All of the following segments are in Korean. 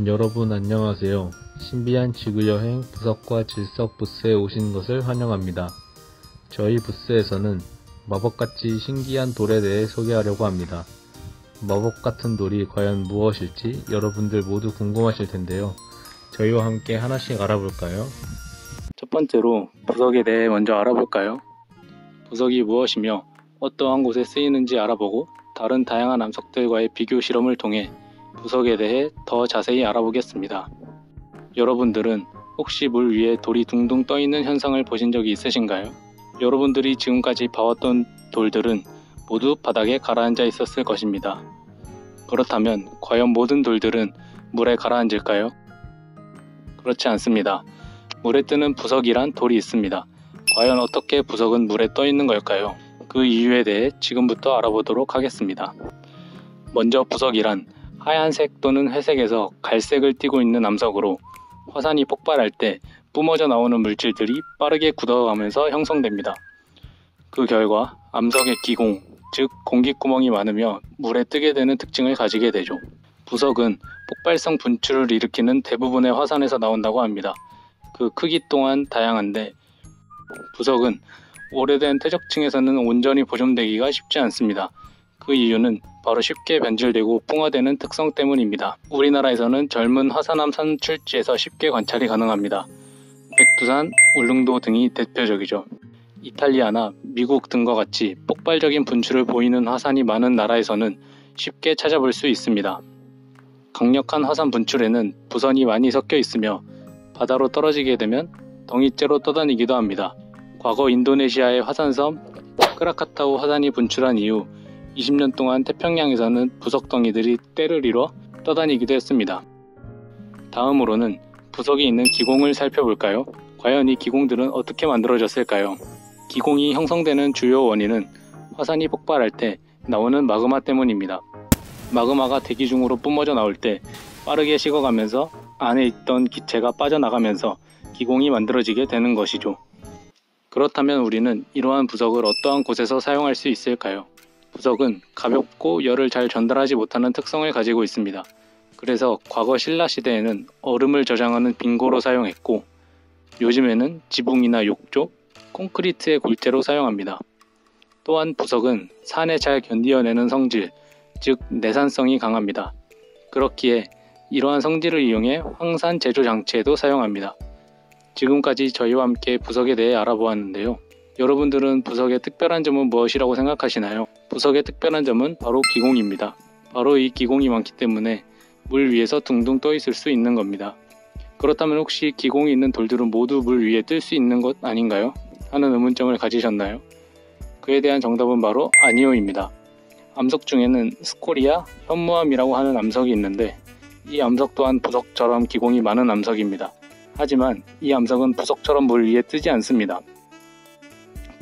여러분 안녕하세요. 신비한 지구여행 부석과 질석 부스에 오신 것을 환영합니다. 저희 부스에서는 마법같이 신기한 돌에 대해 소개하려고 합니다. 마법 같은 돌이 과연 무엇일지 여러분들 모두 궁금하실 텐데요. 저희와 함께 하나씩 알아볼까요? 첫 번째로 부석에 대해 먼저 알아볼까요? 부석이 무엇이며 어떠한 곳에 쓰이는지 알아보고 다른 다양한 암석들과의 비교 실험을 통해 부석에 대해 더 자세히 알아보겠습니다. 여러분들은 혹시 물 위에 돌이 둥둥 떠있는 현상을 보신 적이 있으신가요? 여러분들이 지금까지 봐왔던 돌들은 모두 바닥에 가라앉아 있었을 것입니다. 그렇다면 과연 모든 돌들은 물에 가라앉을까요? 그렇지 않습니다. 물에 뜨는 부석이란 돌이 있습니다. 과연 어떻게 부석은 물에 떠 있는 걸까요? 그 이유에 대해 지금부터 알아보도록 하겠습니다. 먼저 부석이란 하얀색 또는 회색에서 갈색을 띠고 있는 암석으로 화산이 폭발할 때 뿜어져 나오는 물질들이 빠르게 굳어가면서 형성됩니다. 그 결과 암석의 기공, 즉 공기구멍이 많으며 물에 뜨게 되는 특징을 가지게 되죠. 부석은 폭발성 분출을 일으키는 대부분의 화산에서 나온다고 합니다. 그 크기 또한 다양한데 부석은 오래된 퇴적층에서는 온전히 보존되기가 쉽지 않습니다. 그 이유는 바로 쉽게 변질되고 풍화되는 특성 때문입니다. 우리나라에서는 젊은 화산암 산출지에서 쉽게 관찰이 가능합니다. 백두산, 울릉도 등이 대표적이죠. 이탈리아나 미국 등과 같이 폭발적인 분출을 보이는 화산이 많은 나라에서는 쉽게 찾아볼 수 있습니다. 강력한 화산 분출에는 부선이 많이 섞여 있으며 바다로 떨어지게 되면 덩이째로 떠다니기도 합니다. 과거 인도네시아의 화산섬 크라카타우 화산이 분출한 이후 20년 동안 태평양에서는 부석덩이들이 때를 이뤄 떠다니기도 했습니다. 다음으로는 부석이 있는 기공을 살펴볼까요? 과연 이 기공들은 어떻게 만들어졌을까요? 기공이 형성되는 주요 원인은 화산이 폭발할 때 나오는 마그마 때문입니다. 마그마가 대기 중으로 뿜어져 나올 때 빠르게 식어가면서 안에 있던 기체가 빠져나가면서 기공이 만들어지게 되는 것이죠. 그렇다면 우리는 이러한 부석을 어떠한 곳에서 사용할 수 있을까요? 부석은 가볍고 열을 잘 전달하지 못하는 특성을 가지고 있습니다. 그래서 과거 신라시대에는 얼음을 저장하는 빙고로 사용했고 요즘에는 지붕이나 욕조, 콘크리트의 골재로 사용합니다. 또한 부석은 산에 잘 견디어내는 성질, 즉 내산성이 강합니다. 그렇기에 이러한 성질을 이용해 황산 제조 장치에도 사용합니다. 지금까지 저희와 함께 부석에 대해 알아보았는데요. 여러분들은 부석의 특별한 점은 무엇이라고 생각하시나요? 부석의 특별한 점은 바로 기공입니다. 바로 이 기공이 많기 때문에 물 위에서 둥둥 떠 있을 수 있는 겁니다. 그렇다면 혹시 기공이 있는 돌들은 모두 물 위에 뜰 수 있는 것 아닌가요? 하는 의문점을 가지셨나요? 그에 대한 정답은 바로 아니오입니다. 암석 중에는 스코리아, 현무암이라고 하는 암석이 있는데 이 암석 또한 부석처럼 기공이 많은 암석입니다. 하지만 이 암석은 부석처럼 물 위에 뜨지 않습니다.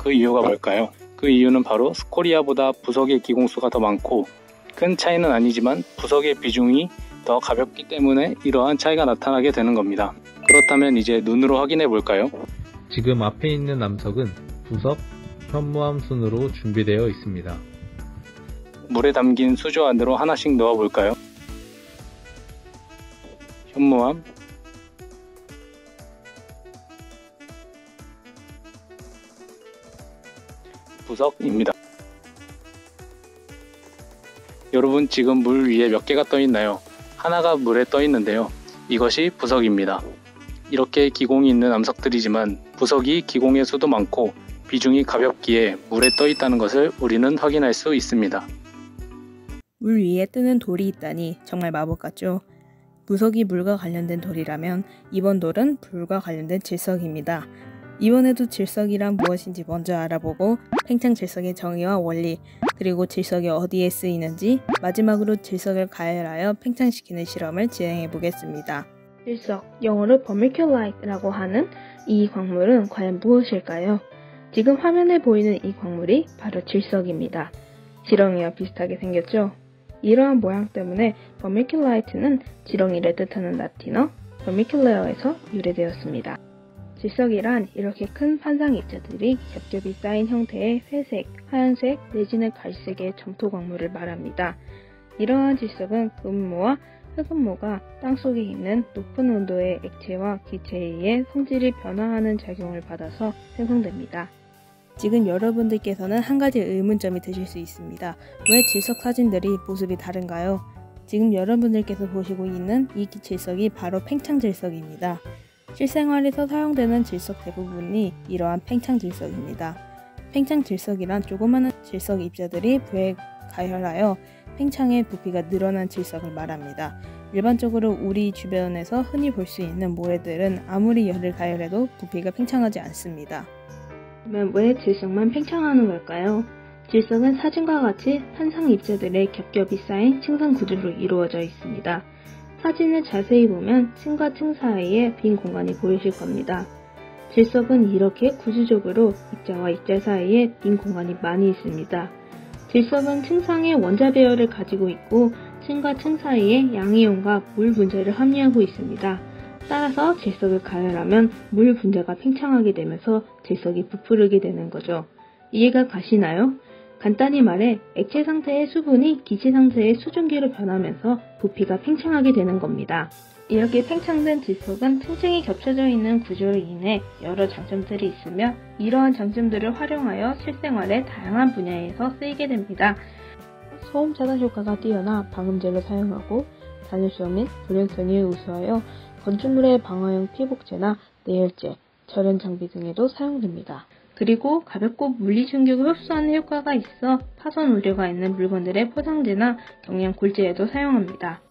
그 이유가 뭘까요? 그 이유는 바로 스코리아보다 부석의 기공수가 더 많고 큰 차이는 아니지만 부석의 비중이 더 가볍기 때문에 이러한 차이가 나타나게 되는 겁니다. 그렇다면 이제 눈으로 확인해 볼까요? 지금 앞에 있는 암석은 부석, 현무암 순으로 준비되어 있습니다. 물에 담긴 수조 안으로 하나씩 넣어 볼까요? 현무암, 부석입니다. 여러분 지금 물 위에 몇 개가 떠 있나요? 하나가 물에 떠 있는데요. 이것이 부석입니다. 이렇게 기공이 있는 암석들이지만 부석이 기공의 수도 많고 비중이 가볍기에 물에 떠 있다는 것을 우리는 확인할 수 있습니다. 물 위에 뜨는 돌이 있다니 정말 마법 같죠? 부석이 물과 관련된 돌이라면 이번 돌은 불과 관련된 질석입니다. 이번에도 질석이란 무엇인지 먼저 알아보고 팽창 질석의 정의와 원리, 그리고 질석이 어디에 쓰이는지, 마지막으로 질석을 가열하여 팽창시키는 실험을 진행해 보겠습니다. 질석, 영어로 vermiculite라고 하는 이 광물은 과연 무엇일까요? 지금 화면에 보이는 이 광물이 바로 질석입니다. 지렁이와 비슷하게 생겼죠? 이러한 모양 때문에 vermiculite는 지렁이를 뜻하는 라틴어 vermicular에서 유래되었습니다. 질석이란 이렇게 큰 판상 입자들이 겹겹이 쌓인 형태의 회색, 하얀색 내지는 갈색의 점토 광물을 말합니다. 이러한 질석은 금모와 흑음모가 땅속에 있는 높은 온도의 액체와 기체에 의해 성질이 변화하는 작용을 받아서 생성됩니다. 지금 여러분들께서는 한 가지 의문점이 드실 수 있습니다. 왜 질석 사진들이 모습이 다른가요? 지금 여러분들께서 보시고 있는 이 질석이 바로 팽창질석입니다. 실생활에서 사용되는 질석 대부분이 이러한 팽창질석입니다. 팽창질석이란 조그마한 질석 입자들이 부에 가열하여 팽창의 부피가 늘어난 질석을 말합니다. 일반적으로 우리 주변에서 흔히 볼 수 있는 모래들은 아무리 열을 가열해도 부피가 팽창하지 않습니다. 그러면 왜 질석만 팽창하는 걸까요? 질석은 사진과 같이 한상 입자들의 겹겹이 쌓인 층상 구조로 이루어져 있습니다. 사진을 자세히 보면 층과 층 사이에 빈 공간이 보이실 겁니다. 질석은 이렇게 구조적으로 입자와 입자 사이에 빈 공간이 많이 있습니다. 질석은 층상의 원자 배열을 가지고 있고 층과 층 사이에 양이온과 물 분자를 함유하고 있습니다. 따라서 질석을 가열하면 물 분자가 팽창하게 되면서 질석이 부풀게 되는 거죠. 이해가 가시나요? 간단히 말해 액체 상태의 수분이 기체 상태의 수증기로 변하면서 부피가 팽창하게 되는 겁니다. 이렇게 팽창된 질석은 층층이 겹쳐져 있는 구조로 인해 여러 장점들이 있으며 이러한 장점들을 활용하여 실생활의 다양한 분야에서 쓰이게 됩니다. 소음 차단 효과가 뛰어나 방음제로 사용하고 단열성 및 불연성이 우수하여 건축물의 방어용 피복제나 내열제, 절연 장비 등에도 사용됩니다. 그리고 가볍고 물리 충격을 흡수하는 효과가 있어 파손 우려가 있는 물건들의 포장재나 경량 골재에도 사용합니다.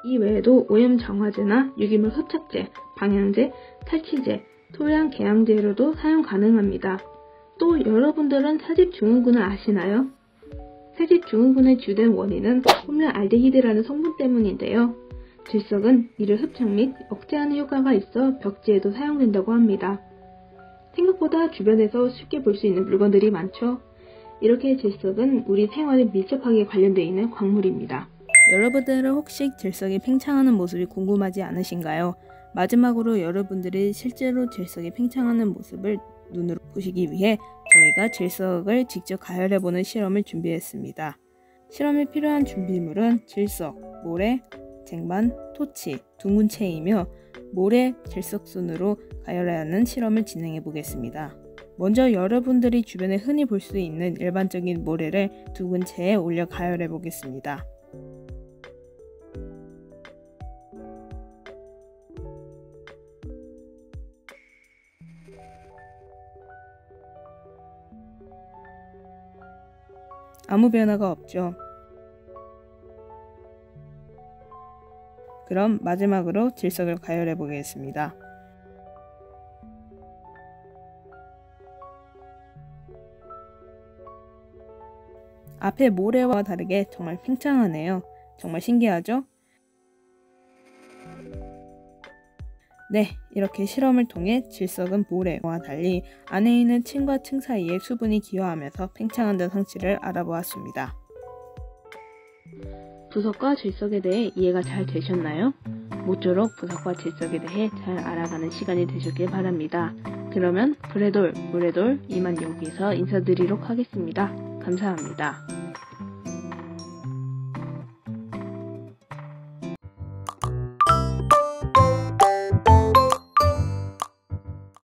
이 외에도 오염 정화제나 유기물 흡착제, 방향제, 탈취제, 토양 개양제로도 사용 가능합니다. 또 여러분들은 사집 증후군을 아시나요? 사집 증후군의 주된 원인은 폼알데히드라는 성분 때문인데요. 질석은 이를 흡착 및 억제하는 효과가 있어 벽지에도 사용된다고 합니다. 생각보다 주변에서 쉽게 볼 수 있는 물건들이 많죠. 이렇게 질석은 우리 생활에 밀접하게 관련되어 있는 광물입니다. 여러분들은 혹시 질석이 팽창하는 모습이 궁금하지 않으신가요? 마지막으로 여러분들이 실제로 질석이 팽창하는 모습을 눈으로 보시기 위해 저희가 질석을 직접 가열해보는 실험을 준비했습니다. 실험에 필요한 준비물은 질석, 모래, 쟁반, 토치, 둥근체이며 모래 질석순으로 가열하는 실험을 진행해 보겠습니다. 먼저 여러분들이 주변에 흔히 볼 수 있는 일반적인 모래를 둥근체에 올려 가열해 보겠습니다. 아무 변화가 없죠. 그럼 마지막으로 질석을 가열해 보겠습니다. 앞에 모래와 다르게 정말 팽창하네요. 정말 신기하죠? 네, 이렇게 실험을 통해 질석은 모래와 달리 안에 있는 층과 층 사이에 수분이 기화하면서 팽창한다는 상식을 알아보았습니다. 부석과 질석에 대해 이해가 잘 되셨나요? 모쪼록 부석과 질석에 대해 잘 알아가는 시간이 되셨길 바랍니다. 그러면 브레돌, 무레돌 이만 여기서 인사드리도록 하겠습니다. 감사합니다.